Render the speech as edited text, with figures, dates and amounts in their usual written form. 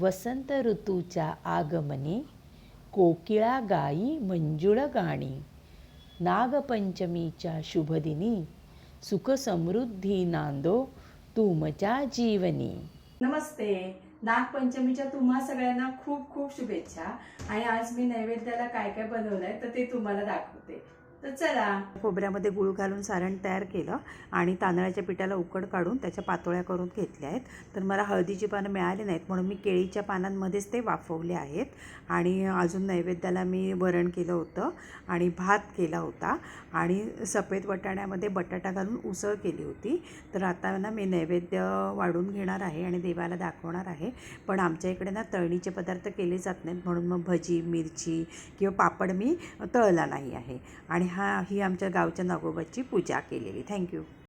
वसंत ऋतूच्या आगमनी कोकिळा गाई मंजुळ गाणी. नागपंचमीच्या शुभदिनी सुख समृद्धी नांदो तुमच्या जीवनी. नमस्ते. नागपंचमीच्या तुम्हा सगळ्यांना खूप खूप शुभेच्छा. आणि आज मी नैवेद्याला काय काय बनवलंय तर ते तुम्हाला दाखवते. तर चला. खोबऱ्यामध्ये गूळ घालून सारण तयार केलं आणि तांदळाच्या पिठाला उकड काढून त्याच्या पातोळ्या करून घेतल्या आहेत. तर मला हळदीची पानं मिळाली नाहीत म्हणून मी केळीच्या पानांमध्येच ते वाफवले आहेत. आणि अजून नैवेद्याला मी वरण केलं होतं आणि भात केला होता आणि सफेद वाटाण्यामध्ये बटाटा घालून उसळ केली होती. तर आता ना मी नैवेद्य वाढून घेणार आहे आणि देवाला दाखवणार आहे. पण आमच्या इकडे ना तळणीचे पदार्थ केले जात नाहीत म्हणून मग भजी, मिरची किंवा पापड मी तळला नाही आहे. आणि ही आमच्या गावच्या नागोबाची पूजा केलेली. थँक्यू.